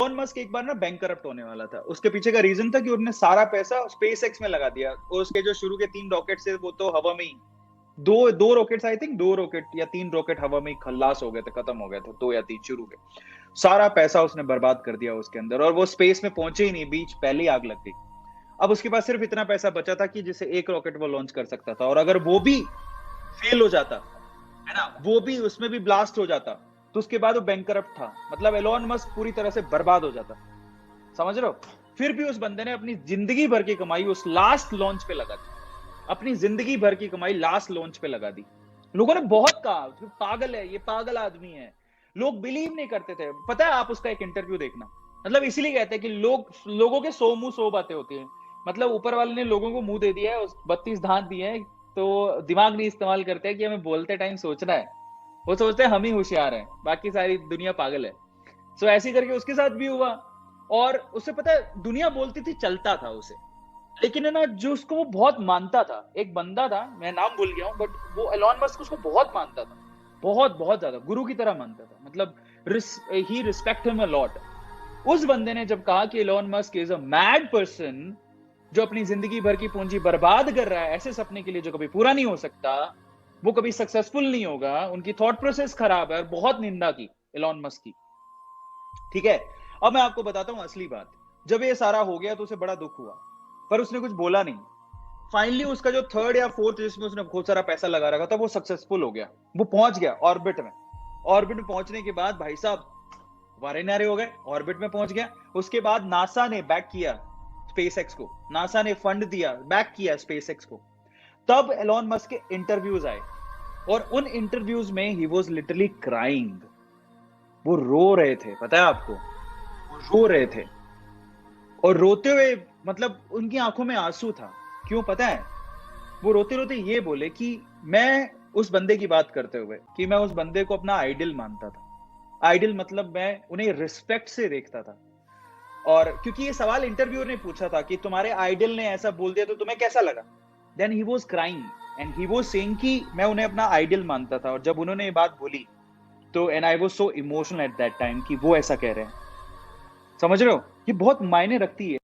Elon Musk एक बार ना bank corrupt होने वाला था। उसके पीछे का रीजन था कि उन्होंने सारा पैसा स्पेस एक्स में लगा दिया। उसके जो शुरू के 3 रॉकेट थे वो तो हवा में ही, दो रॉकेट्स, आई थिंक 2 रॉकेट या 3 रॉकेट हवा में ही खल्लास हो गए थे, खत्म हो गए थे, 2 या 3 शुरू के। सारा पैसा उसने बर्बाद कर दिया उसके अंदर, और वो स्पेस में पहुंचे ही नहीं, बीच पहले ही आग लग गई। अब उसके पास सिर्फ इतना पैसा बचा था कि जिसे एक रॉकेट वो लॉन्च कर सकता था, और अगर वो भी फेल हो जाता है ना, वो भी उसमें भी ब्लास्ट हो जाता, तो उसके बाद वो बैंक करप्ट था। मतलब एलोन मस्क पूरी तरह से बर्बाद हो जाता, समझ रहे हो। फिर भी उस बंदे ने अपनी जिंदगी भर की कमाई उस लास्ट लॉन्च पे लगा दी। अपनी जिंदगी भर की कमाई लास्ट लॉन्च पे लगा दी। लोगों ने बहुत कहा कि पागल है, ये पागल आदमी है। लोग बिलीव नहीं करते थे। पता है, आप उसका एक इंटरव्यू देखना। मतलब इसीलिए कहते हैं कि लोगों के 100 मुंह 100 बातें होती हैं। मतलब ऊपर वाले ने लोगों को मुंह दे दिया है, 32 दांत दिए हैं, तो दिमाग नहीं इस्तेमाल करते हैं कि हमें बोलते टाइम सोचना है। वो सोचते हैं हम ही होशियार हैं, बाकी सारी दुनिया पागल है। सो ऐसे करके उसके साथ भी हुआ। और उससे पता है, दुनिया बोलती थी चलता था उसे, लेकिन है ना, जो उसको वो बहुत मानता था, एक बंदा था, मैं नाम भूल गया हूं, बट वो एलॉन मस्क उसको बहुत मानता था। बहुत बहुत ज्यादा गुरु की तरह मानता था। मतलब ही रिस्पेक्ट हिम अ लॉट। उस बंदे ने जब कहा कि Elon Musk is a mad person, जो अपनी जिंदगी भर की पूंजी बर्बाद कर रहा है ऐसे सपने के लिए जो कभी पूरा नहीं हो सकता, वो कभी सक्सेसफुल नहीं होगा, उनकी थॉट प्रोसेस खराब है, और बहुत निंदा की एलॉन मस्क की। ठीक है। अब मैं आपको बताता हूं असली बात। जब ये सारा हो गया तो उसे बड़ा दुख हुआ, पर उसने कुछ बोला नहीं। फाइनली उसका जो थर्ड या फोर्थ, जिसमें उसने बहुत सारा पैसा लगा रखा था, वो सक्सेसफुल हो गया। वो पहुंच गया ऑर्बिट में। ऑर्बिट में पहुंचने के बाद भाई साहब वारे नारे हो गए, ऑर्बिट में पहुंच गया। उसके बाद नासा ने बैक किया स्पेसएक्स को, नासा ने फंड दिया, बैक किया स्पेसएक्स को। तब एलॉन मस्क के इंटरव्यूज आए, और उन इंटरव्यूज में ही वाज लिटरली क्राइंग। वो रो रहे थे, पता है आपको, वो रो रहे थे। और रोते हुए, मतलब उनकी आंखों में आंसू था। क्यों पता है? वो रोते रोते ये बोले कि मैं उस बंदे की बात करते हुए, कि मैं उस बंदे को अपना आइडल मानता था। आइडल मतलब मैं उन्हें रिस्पेक्ट से देखता था। और क्योंकि ये सवाल इंटरव्यूअर ने पूछा था कि तुम्हारे आइडल ने ऐसा बोल दिया तो तुम्हें कैसा लगा, then he was crying and he was saying कि मैं उन्हें अपना आइडल मानता था, और जब उन्होंने ये बात बोली तो and I was so emotional at that time कि वो ऐसा कह रहे हैं। समझ रहे हो? ये बहुत मायने रखती है।